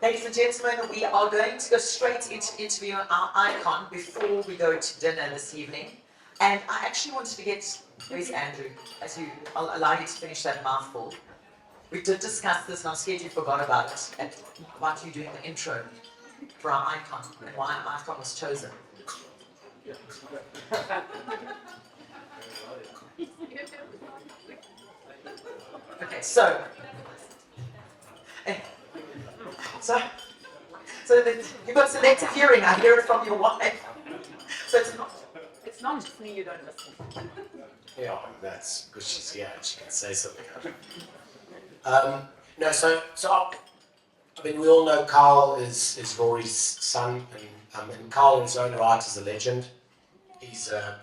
Ladies and gentlemen, we are going to go straight into interviewing our icon before we go to dinner this evening. And I actually wanted to get, where's Andrew, I'll allow you to finish that mouthful. We did discuss this, and I'm scared you forgot about it, about you doing the intro for our icon and why our icon was chosen. Okay, so you've got selective hearing. I hear it from your wife. So it's not just me. You don't listen. Yeah, that's because she's here and she can say something. No, so I mean, we all know Carl is Rory's son, and Carl in his own right is a legend. He's a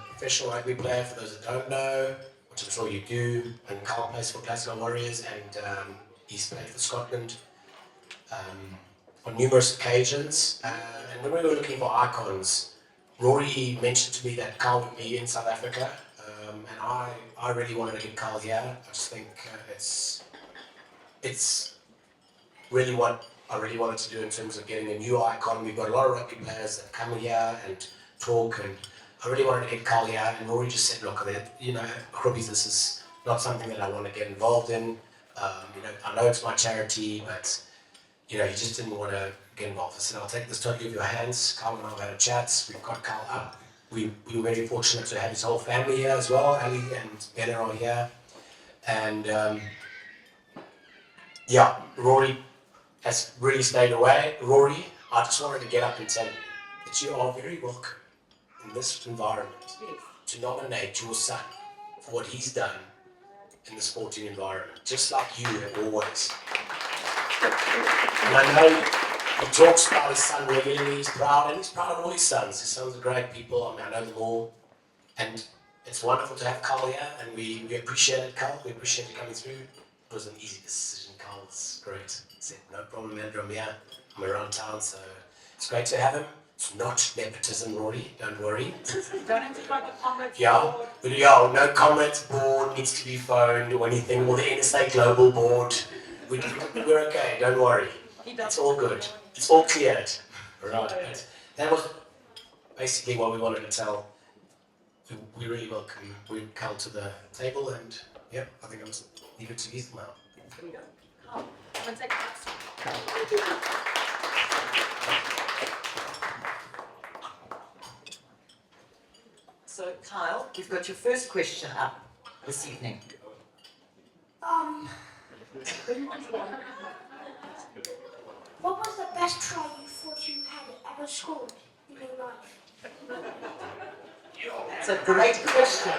professional rugby player, for those that don't know, which I'm sure you do. And Carl plays for Glasgow Warriors, and he's played for Scotland on numerous occasions. And when we were looking for icons, Rory mentioned to me that Carl would be in South Africa, and I really wanted to get Carl here. I just think it's really what I really wanted to do in terms of getting a new icon. We've got a lot of rugby players that come here and talk, and I really wanted to get Carl here, and Rory just said, look, Rugby, this is not something that I want to get involved in. I know it's my charity, but he just didn't want to get involved. I said, I'll take this totally off your hands. Carl and I have had a chat. We've got Carl up. We were very fortunate to have his whole family here as well. Ali and Bella are here. And Rory has really stayed away. Rory, I just wanted to get up and tell you that you are very welcome in this environment to nominate your son for what he's done in the sporting environment, just like you have always. And I know he talks about his son regularly, he's proud, and he's proud of all his sons. His sons are great people, I know them all. And it's wonderful to have Carl here, and we appreciate it, Carl. We appreciate you coming through. It was an easy decision, Carl. It's great. He said, no problem, Andrew, I'm here. I'm around town, so it's great to have him. It's not nepotism, Rory, don't worry. Don't have to find the comments. No comments board needs to be phoned or anything, or the Interstate Global board. We're okay, don't worry. It's all good. It's all cleared. Right. That was basically what we wanted to tell. We really welcome Carl to the table, and I think I must leave it to you now. Here we go. Carl, come and take this. So, Kyle, you've got your first question up this evening. What was the best try you thought you had ever scored in your life? That's a great question.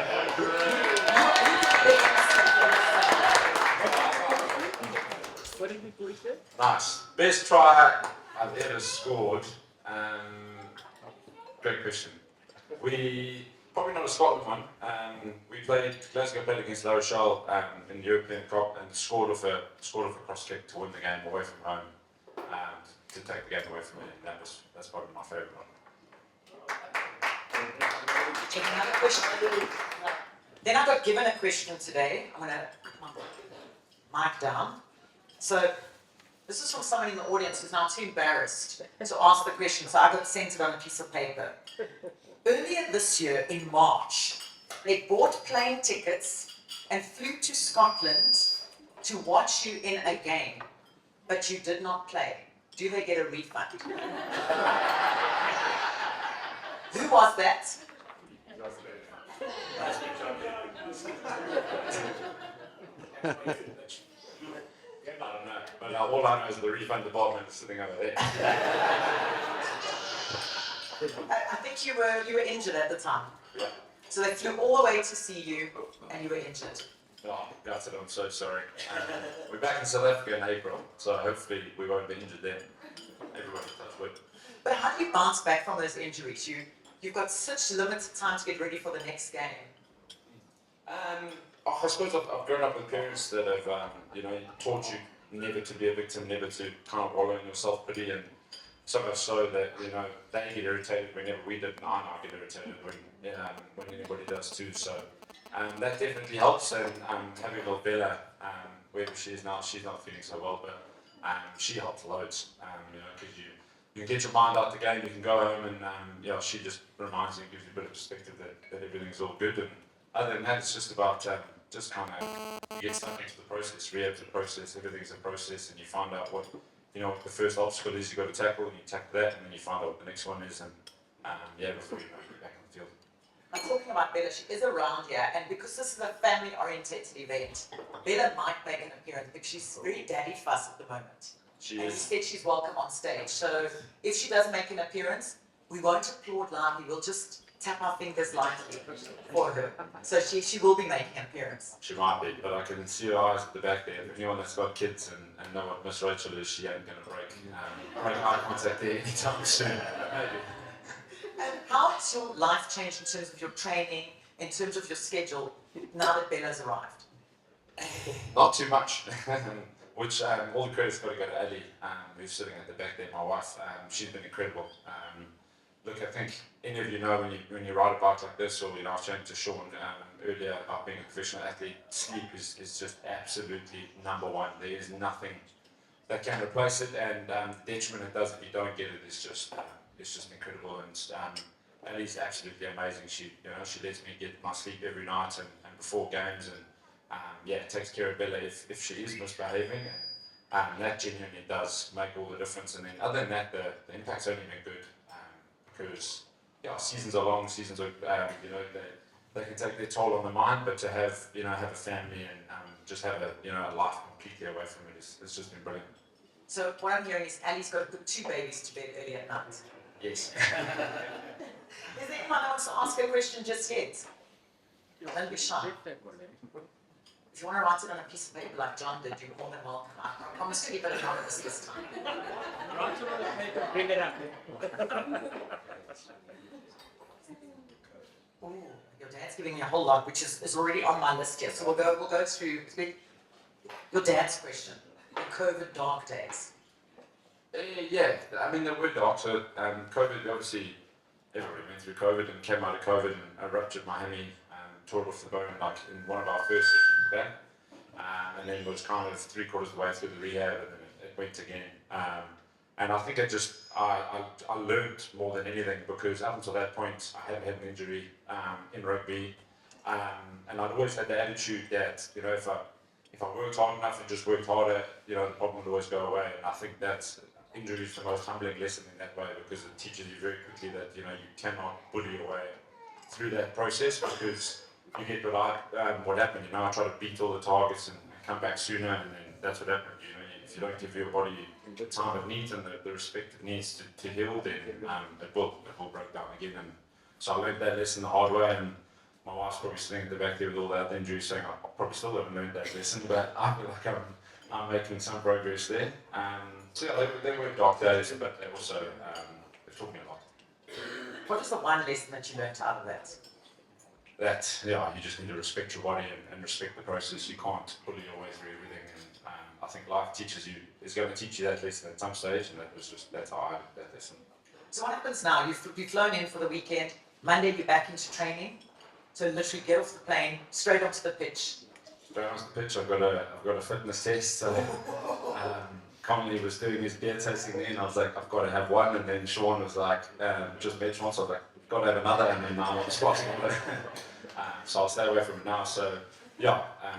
Nice. Best try I've ever scored. Great question. We probably not a Scotland one. Glasgow played against La Rochelle in the European Cup and scored off a cross kick to win the game away from home. To take the game away from me, and that's probably my favourite one. Take another question. Then I got given a question today. I'm going to put my mic down. So this is from someone in the audience who's now too embarrassed to ask the question, so I got sent it on a piece of paper. Earlier this year, in March, they bought plane tickets and flew to Scotland to watch you in a game, but you did not play. Do they get a refund? Who was that? I don't know, but all I know is the refund department is sitting over there. I think you were injured at the time. Yeah. So they flew all the way to see you, and you were injured. Oh, that's it, I'm so sorry. We're back in South Africa in April, so hopefully we won't be injured then. Everybody touch wood. But how do you bounce back from those injuries? You've got such limited time to get ready for the next game. I suppose I've grown up with parents that have, taught you never to be a victim, never to kind of wallow in your self-pity, and so much so that, they get irritated whenever we did, and I get irritated when anybody does too, so that definitely helps, and having a Bella, wherever she is now, she's not feeling so well, but she helped loads, because you can get your mind out the game, you can go home and, she just reminds you and gives you a bit of perspective that everything's all good. And other than that, it's just about just kind of, you get stuck into the process, rehab's a process, everything's a process, and you find out what the first obstacle is you've got to tackle, and you tackle that, and then you find out what the next one is, and before you know it, you're back on the field. I'm talking about Bella. She is around here, and because this is a family-oriented event, Bella might make an appearance because she's very daddy fuss at the moment. She And is. she said she's welcome on stage. So if she does make an appearance, we won't applaud loudly. We'll just tap our fingers lightly for her. So she will be making an appearance. She might be, but I can see her eyes at the back there. If anyone that's got kids and know what Miss Rachel is, she ain't going to break eye contact there anytime soon. Maybe. And how has your life changed in terms of your training, in terms of your schedule, now that Bella's arrived? Not too much, which all the credit's got to go to Ali, who's sitting at the back there, my wife. She's been incredible. Look, I think any of you know when you ride a bike like this, or I was chatting to Sean earlier about being a professional athlete, sleep is just absolutely number one. There is nothing that can replace it, and the detriment it does if you don't get it is just it's just incredible. And Ali's absolutely amazing. She lets me get my sleep every night and before games, and it takes care of Bella if she is misbehaving. That genuinely does make all the difference. And then other than that, the impact's only been good. Because seasons are long, seasons are they can take their toll on the mind, but to have a family and just have a life completely away from it it's just been brilliant. So what I'm hearing is Ali's got to put 2 babies to bed early at night. Yes. Is there anyone that wants to ask a question just yet? Don't be shy. If you want to write it on a piece of paper like John did, you're more than welcome. I promise to keep it anonymous this time. Write it on the paper, bring it up. Ooh, your dad's giving me a whole lot, which is already on my list here. So we'll go through your dad's question. The COVID dark days. I mean, there were dark. So COVID, obviously, everybody went through COVID and came out of COVID, and I ruptured my hammy, tore it off the bone like in one of our first sessions back, and then was kind of 3/4 of the way through the rehab, and then it went again. And I think I learned more than anything, because up until that point I hadn't had an injury in rugby, and I'd always had the attitude that if I worked hard enough and just worked harder, the problem would always go away. And I think that's injury is the most humbling lesson in that way, because it teaches you very quickly that you cannot bully your way through that process, because you get what happened. I tried to beat all the targets and come back sooner, and then that's what happened. If you don't give your body the time it needs and the respect it needs to heal, then it will break down again. And so I learned that lesson the hard way, and my wife's probably sitting at the back there with all that injuries saying I probably still haven't learned that lesson, but I feel like I'm making some progress there. They were dark days, but they also they taught me a lot. What is the one lesson that you learned out of that? That you just need to respect your body and respect the process. You can't bully your way through everything, and I think life is going to teach you that lesson at some stage, and that's how I learned that lesson. So what happens now? You've flown in for the weekend. Monday you're back into training. So literally get off the plane, straight onto the pitch. Straight onto the pitch. I've got a fitness test. So Conley was doing his beer tasting there, and I was like, I've got to have one. And then Sean was like, just met Sean, so I was like, I've got to have another. And then I'm on the spot. So I'll stay away from it now. So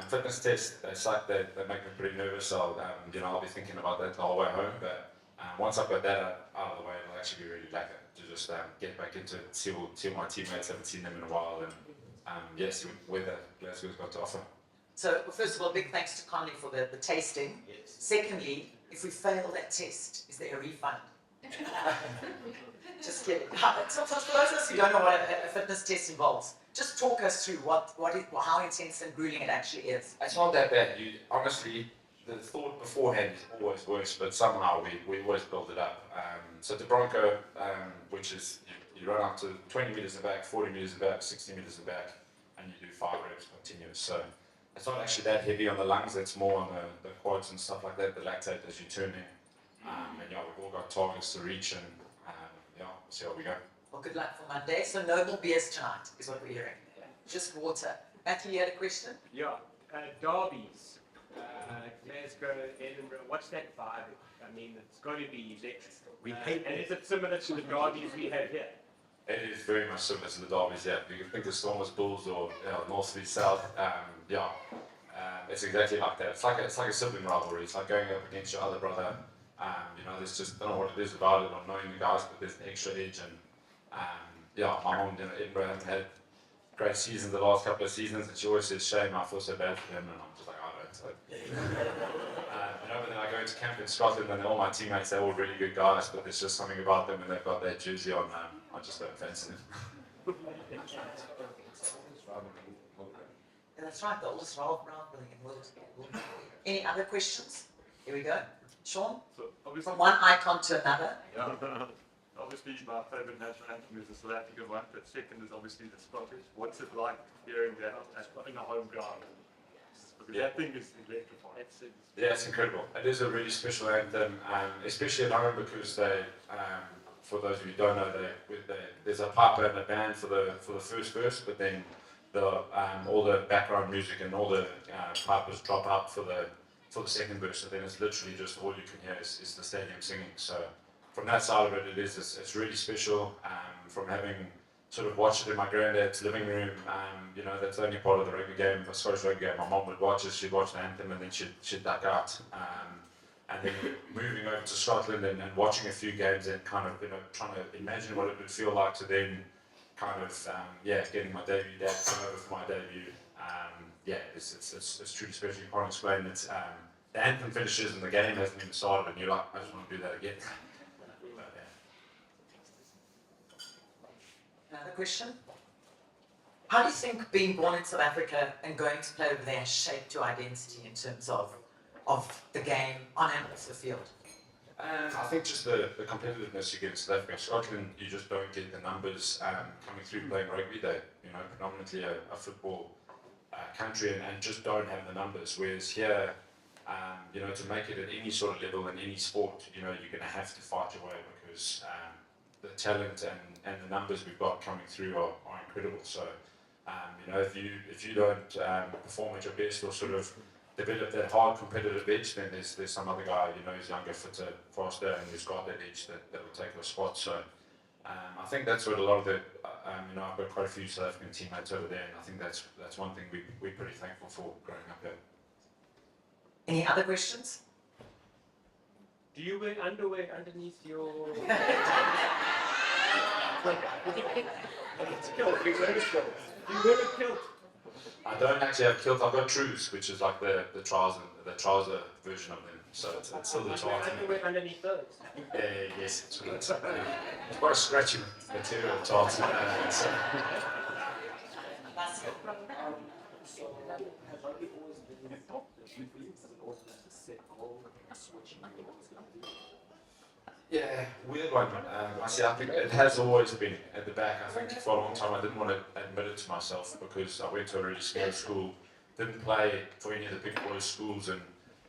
fitness test. They make me pretty nervous. So I'll be thinking about that the whole way home. But once I've got that out of the way, it'll actually be really lekker to just get back into it, see all my teammates. Haven't seen them in a while, and see what Glasgow's got to offer. So first of all, big thanks to Conley for the tasting. Yes. Secondly, if we fail that test, is there a refund? Just kidding. So for those of us who don't know what a fitness test involves, just talk us through how intense and grueling it actually is. It's not that bad. Honestly, the thought beforehand is always worse, but somehow we always build it up. So the Bronco, which is you run up to 20 meters and back, 40 meters and back, 60 meters and back, and you do 5 reps continuous. So it's not actually that heavy on the lungs. It's more on the quads and stuff like that, the lactate as you turn in. We've all got targets to reach, and we'll see how we go. Well, good luck for Monday. So no more beers tonight, is what we're hearing. Just water. Matthew, you had a question? Yeah, derbies. Glasgow, Edinburgh. What's that vibe? I mean, it's got to be electric. We hate and is it similar to the derbies we have here? It is very much similar to the derbies, yeah. You can think of Stormers Bulls or North v South. It's exactly like that. It's like a sibling rivalry. It's like going up against your other brother. There's just, I don't know what it is about it or knowing the guys, but there's an extra edge. And my mom in Edinburgh hasn't had great seasons the last couple of seasons, and she always says, "Shame, I feel so bad for him," and I'm just like, I don't. So, but then I go into camp in Scotland, and all my teammates, they're all really good guys, but there's just something about them, and they've got that jersey on. I just don't fancy them. Yeah, that's right, the oldest rivalry in the world. Any other questions? Here we go. Sean, So obviously, from one icon to another. obviously my favourite national anthem is the South African one, but second is obviously the Scottish. What's it like hearing that in a home ground? Because that thing is electrifying. Yeah, it's incredible. It is a really special anthem, especially at home because they, for those of you who don't know, there's a piper and a band for the first verse, but then all the background music and all the pipers drop out for the second verse. So then it's literally just all you can hear is the stadium singing. So from that side of it, it's really special. From having sort of watched it in my granddad's living room, that's the only part of the rugby game, the Scottish rugby game. My mom would watch it, she'd watch the anthem, and then she'd duck out. And then moving over to Scotland and watching a few games and kind of trying to imagine what it would feel like to then kind of getting my debut, dad come over for my debut. It's truly special. You can't explain it. The anthem finishes and the game hasn't even started, and you're like, I just want to do that again. Another question? How do you think being born in South Africa and going to play over there has shaped your identity in terms of the game on and off the field? I think just the competitiveness you get in South Africa. Scotland, you just don't get the numbers coming through playing rugby. They're predominantly a football country and just don't have the numbers. Whereas here, to make it at any sort of level in any sport, you're going to have to fight your way because the talent and the numbers we've got coming through are incredible. So, if you don't perform at your best or sort of develop that hard competitive edge, then there's some other guy who's younger, fitter, faster, and who's got that edge that will take the spot. So I think that's what a lot of the I've got quite a few South African teammates over there, and I think that's one thing we're pretty thankful for growing up here. Any other questions? Do you wear underwear underneath your... It's kilt. You wear a kilt. You wear a kilt. I don't actually have kilt. I've got trews, which is like the trouser version of them. So it's still the trouser. Underwear underneath those. Yes, it's quite a scratchy material trouser. Yeah, weird one. I think it has always been at the back. I think for a long time I didn't want to admit it to myself because I went to a really small school, didn't play for any of the big boys' schools, and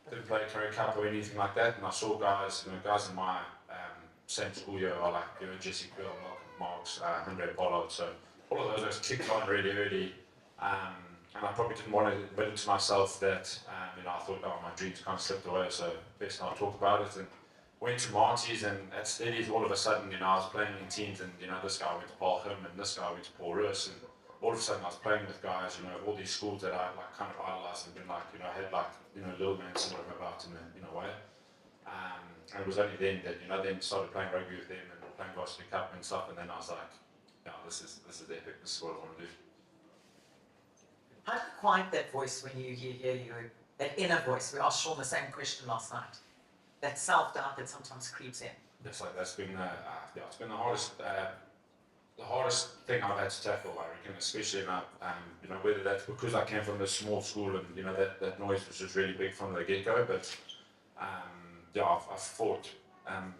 didn't play Curry Cup or anything like that. And I saw guys in my same school year are like Jesse Quill, Malcolm Marks, Andre Pollard. So all of those kicked on really early. And I probably didn't want to admit it to myself that I thought, my dreams kind of slipped away. So best not talk about it. And went to Marty's, and at Stedy's all of a sudden, I was playing in teams, and this guy went to Paul Him, and this guy went to Paul Russ, and all of a sudden I was playing with guys, all these schools that I kind of idolized and been had little man syndrome about in a way. And it was only then that then started playing rugby with them and playing varsity cup and stuff, and then I was like, this is epic. This is what I want to do. How do you quiet that voice when you hear that inner voice? We asked Sean the same question last night. That self-doubt that sometimes creeps in. That's been it's been the hardest thing I've had to tackle, I reckon, especially whether that's because I came from this small school and that noise was just really big from the get-go, but I've fought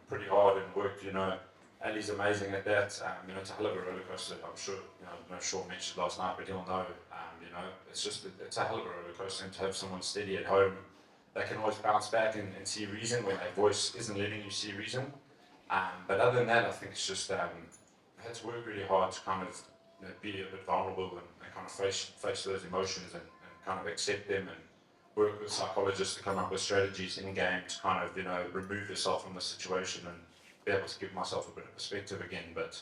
pretty hard and worked. Ali's amazing at that. It's a hell of a roller coaster. I'm sure Sean mentioned last night, but he'll know. It's a hell of a roller coaster, and to have someone steady at home that can always bounce back and see reason when that voice isn't letting you see reason. But other than that, I think it's just I had to work really hard to kind of be a bit vulnerable and kind of face those emotions and kind of accept them and work with psychologists to come up with strategies in game to kind of, remove yourself from the situation and be able to give myself a bit of perspective again. But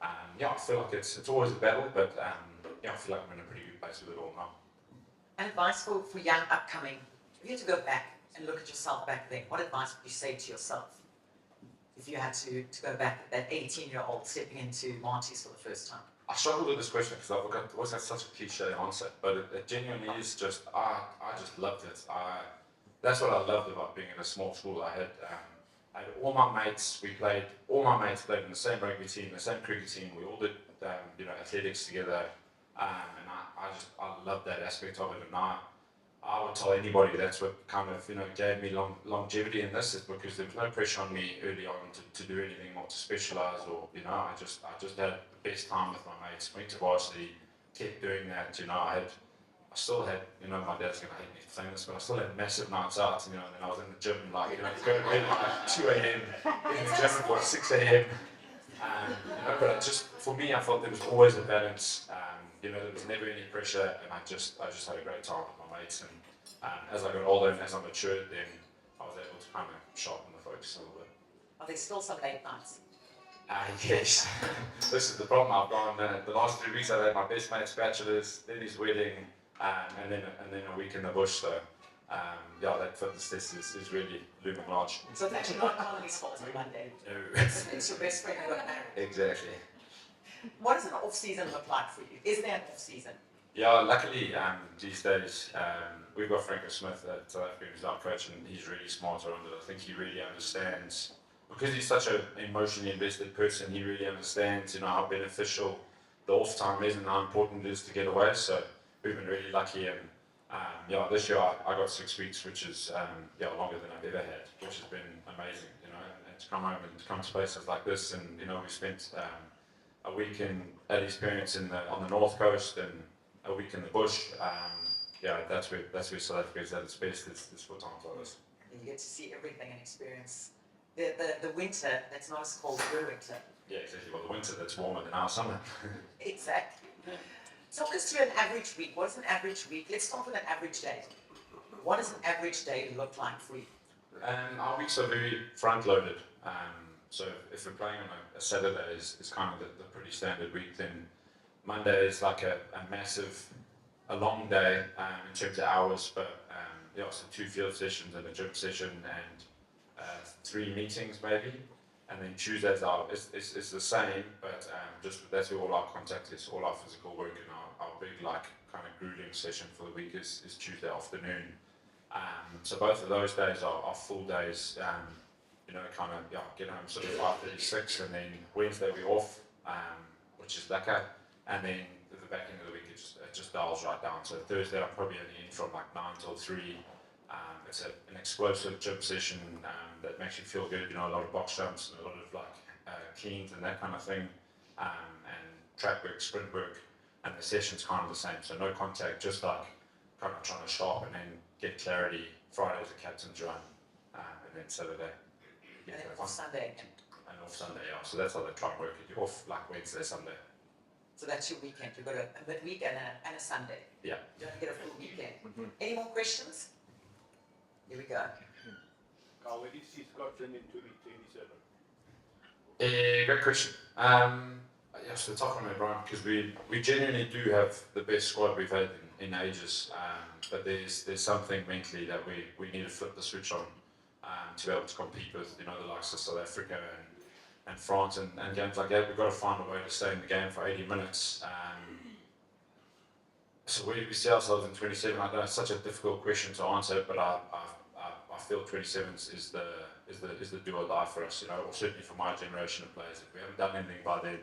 I feel like it's always a battle, but I feel like I'm in a pretty good place with it all now. And advice for young upcoming, if you had to go back and look at yourself back then, what advice would you say to yourself if you had to go back at that 18-year-old stepping into Marty's for the first time? I struggled with this question because I've got, always had such a cliche answer, but it genuinely is just, I just loved it. That's what I loved about being in a small school. I had all my mates played in the same rugby team, the same cricket team. We all did, athletics together, and I loved that aspect of it. And I would tell anybody that's what kind of, gave me longevity in this, is because there was no pressure on me early on to do anything or to specialise, or, I just had the best time with my mates, went to varsity, kept doing that, I still had, my dad's going to hate me for saying this, but I still had massive nights out, and then I was in the gym, like, go to bed at 2 a.m, in the gym at 6 a.m, but for me, I felt there was always a balance. There was never any pressure, and I just had a great time with my mates. And as I got older and as I matured, then I was able to kind of sharpen the focus a little bit. Are there still some late nights? Yes. This is the problem. I've gone the last 3 weeks. I've had my best mate's bachelor's, then his wedding, and then a week in the bush. So that fitness test is really looming large. So it's actually not Connolly's fault on Monday. No. It's your best friend who got married. Exactly. What does an off-season look like for you? Is there an off-season? Yeah, luckily these days we've got Franco Smith at South Africa, who's our coach, and he's really smart around it. I think he really understands, because he's such an emotionally invested person, he really understands, how beneficial the off time is and how important it is to get away. So we've been really lucky, and this year I got 6 weeks, which is longer than I've ever had, which has been amazing, and to come home and to come to places like this, and we spent a week at his parents on the north coast and a week in the bush. That's where South Africa is at its best. It's for times like this. You get to see everything and experience the winter that's not as cold as your winter. Yeah, exactly. Well, the winter that's warmer than our summer. Exactly. Talk us through an average week. What is an average week? Let's start with an average day. What does an average day look like for you? Our weeks are very front-loaded. So if we're playing on a Saturday, is kind of the pretty standard week. Then Monday is like a long day in terms of hours, but so 2 field sessions and a gym session and 3 meetings maybe. And then Tuesdays it's the same, but just that's where all our contact is, all our physical work, and our big kind of grueling session for the week is Tuesday afternoon. So both of those days are full days. Get home sort of 5:36, and then Wednesday we're off, which is lekker, and then at the back end of the week it just dials right down. So Thursday I'm probably only in from 9 till 3. It's an explosive gym session that makes you feel good, a lot of box jumps and a lot of cleans and that kind of thing, and track work, sprint work, and the session's kind of the same, so no contact, just kind of trying to sharpen and get clarity. Friday's a captain's run, and then Saturday. And then off Sunday. And off Sunday, yeah. So that's how they try and work it. You're off Wednesday, Sunday. So that's your weekend. You've got a midweek and a Sunday. Yeah. You don't get a full weekend. Any more questions? Here we go. Where do you see Scotland in 2027? Great question. So tough on me, Brian, because we genuinely do have the best squad we've had in ages. But there's something mentally that we need to flip the switch on. To be able to compete with the likes of South Africa and France and games like that. We've got to find a way to stay in the game for 80 minutes. So where do we see ourselves in 27? I know it's such a difficult question to answer, but I feel 27 is the do or die for us, or certainly for my generation of players. If we haven't done anything by then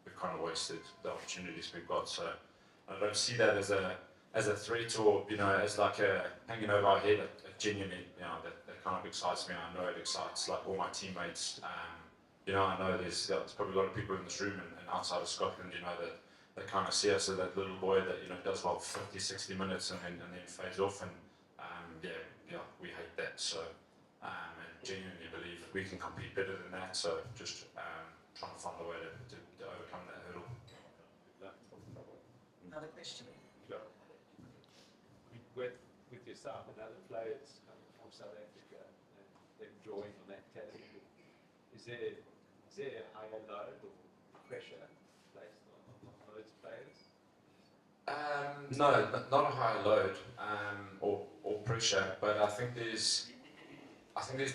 we've kind of wasted the opportunities we've got. So I don't see that as a threat or as like a hanging over our head. Genuinely, that kind of excites me. I know it excites all my teammates. I know there's probably a lot of people in this room and outside of Scotland, that they kind of see us as that little boy that does 50, 60 minutes and then fades off, and we hate that. So and genuinely believe we can compete better than that. So just trying to find a way to overcome that hurdle. Another question. With yourself and other players coming from South Africa and them drawing on that category, is there a higher load or pressure placed on those players? No, not a high load or pressure, but I think there's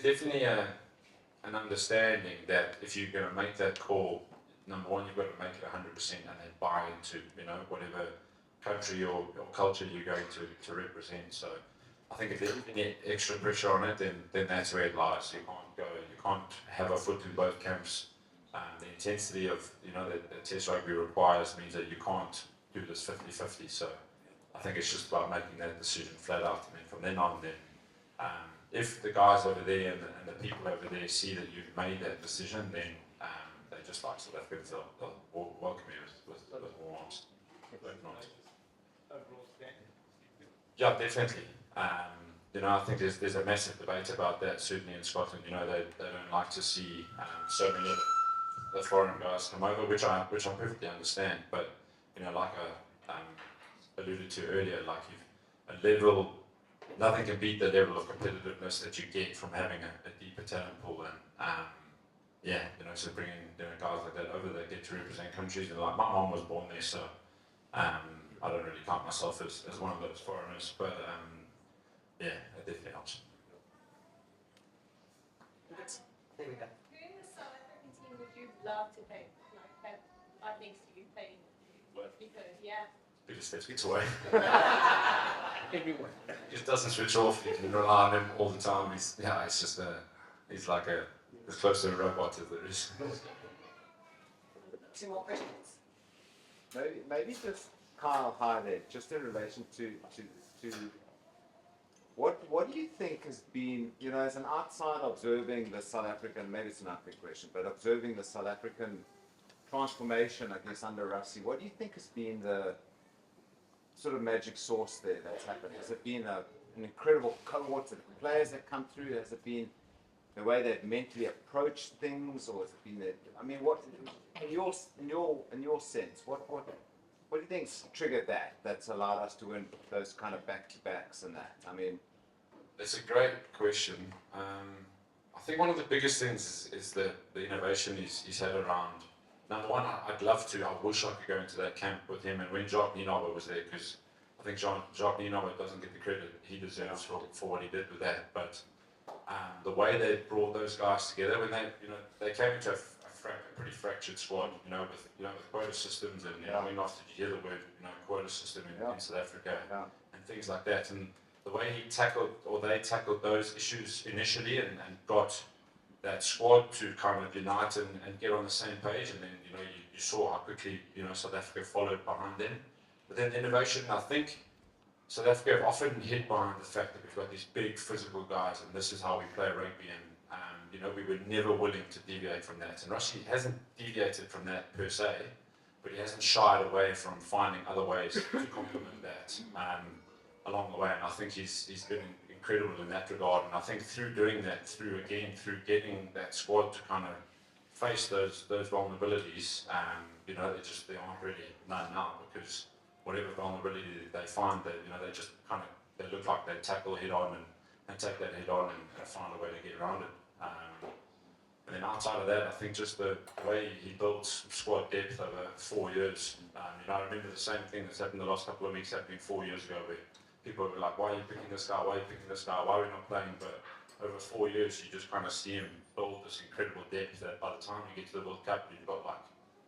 definitely an understanding that if you're going to make that call, number one, you've got to make it 100% and then buy into whatever country or culture you're going to represent. So I think if there's any extra pressure on it, then that's where it lies. You can't have a foot in both camps. The intensity of that Test rugby requires means that you can't do this 50-50. So I think it's just about making that decision flat out, and then from then on, if the guys over there and the people over there see that you've made that decision, then they just like South Africans, they'll welcome you with more arms. Overall standing. Yeah, definitely. I think there's a massive debate about that, certainly in Scotland. They don't like to see so many of the foreign guys come over, which I perfectly understand. But like I alluded to earlier, like a level, nothing can beat the level of competitiveness that you get from having a deeper talent pool. And so bringing guys like that over, they get to represent countries. And like my mom was born there, so I don't really count myself as one of those foreigners. But it definitely helps. There we go. Who in the South African team would you love to play? Like have right next to you playing? Because Because Steph gets away. Everyone. He just doesn't switch off. You can rely on him all the time. He's like as close to a robot as there is. 2 more questions. Maybe just Kyle Hyde, just in relation to what do you think has been, as an outside observing the South African, maybe it's an unfair question, but observing the South African transformation, I guess, under Rassie, what do you think has been the sort of magic sauce there that's happened? Has it been an incredible cohort of players that come through? Has it been the way they've mentally approached things, or has it been what in your sense, what do you think's triggered that's allowed us to win those kind of back-to-backs and that? It's a great question. I think one of the biggest things is the innovation he's had around. Number one, I wish I could go into that camp with him, and when Jacques Nienaber was there, because I think Jacques Nienaber doesn't get the credit he deserves for what he did with that. But the way they brought those guys together, when they came into a pretty fractured squad, with quota systems, and when often did you hear the word quota system in South Africa and things like that, and the way they tackled those issues initially and got that squad to kind of unite and get on the same page, and then you saw how quickly South Africa followed behind them. But then innovation, I think South Africa have often hid behind the fact that we've got these big physical guys, and this is how we play rugby, and we were never willing to deviate from that. And Rassie hasn't deviated from that per se, but he hasn't shied away from finding other ways to complement that along the way. And I think he's been incredible in that regard. And I think through doing that, through getting that squad to kind of face those vulnerabilities, there aren't really none now, because whatever vulnerability they find, they just kind of, they look like they tackle head on and take that head on and find a way to get around it. And then outside of that, I think just the way he built squad depth over 4 years. I remember the same thing that's happened the last couple of weeks happening 4 years ago, where people were like, why are you picking this guy? Why are you picking this guy? Why are we not playing? But over 4 years, you just kind of see him build this incredible depth that by the time you get to the World Cup, you've got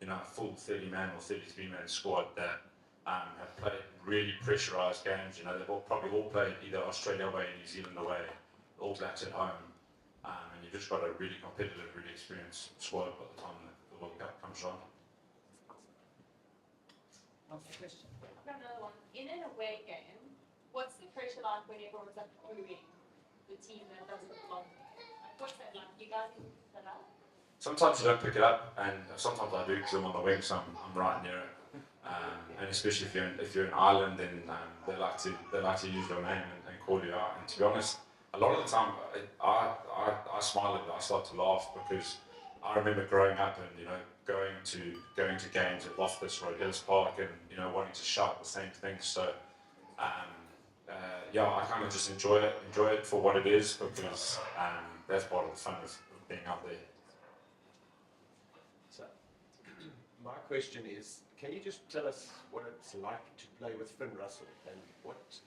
a full 30-man or 33-man squad that have played really pressurised games. They've probably all played either Australia away, New Zealand away, All Blacks at home. And you've just got a really competitive, really experienced squad by the time the World Cup comes on. Last question. I've got another one. In an away game, what's the pressure like when everyone's like booing the team that doesn't belong? Like, what's that like? You guys can pick that up? Sometimes you don't pick it up, and sometimes I do because I'm on the wing, so I'm right near it. And especially if you're in Ireland, then they like to use your name and call you out. And to be honest, a lot of the time I smile at it. I start to laugh, because I remember growing up and going to games at Loftus or at Hills Park, and wanting to shout the same thing. So yeah, I kind of just enjoy it for what it is, because that's part of the fun of being out there. So, my question is, can you just tell us what it's like to play with Finn Russell, and what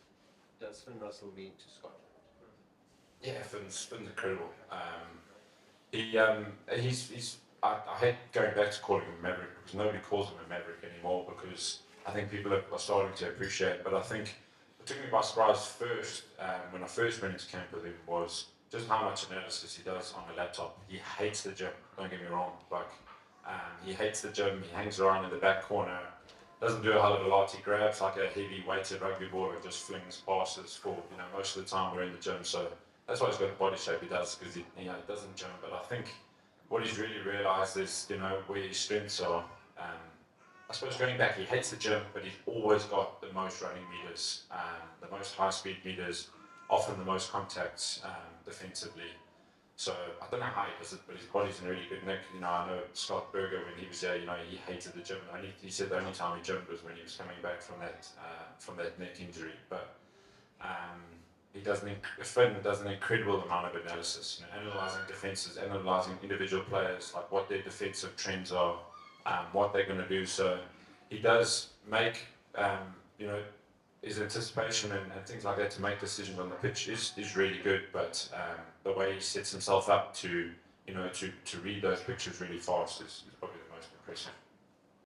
does Finn Russell mean to Scotland? Yeah, Finn's incredible. I hate going back to calling him a Maverick, because nobody calls him a Maverick anymore, because I think people are starting to appreciate it. But I think what took me by surprise first, when I first went into camp with him, was just how much analysis he does on the laptop. He hates the gym, don't get me wrong. He hates the gym, he hangs around in the back corner, doesn't do a hell of a lot. He grabs like a heavy weighted rugby ball and just flings passes for, most of the time we're in the gym. So that's why he's got the body shape he does, because he doesn't gym. But I think what he's really realised is, where his strengths are. I suppose going back, he hates the gym, but he's always got the most running meters, the most high-speed meters, often the most contacts defensively. So I don't know how he does it, but his body's in really good nick. I know Scott Berger, when he was there, he hated the gym. He said the only time he gymmed was when he was coming back from that neck injury. But Finn does an incredible amount of analysis, analysing defences, analysing individual players, like what their defensive trends are, what they're going to do. So he does make, his anticipation and things like that to make decisions on the pitch is really good. But the way he sets himself up to read those pictures really fast is probably the most impressive.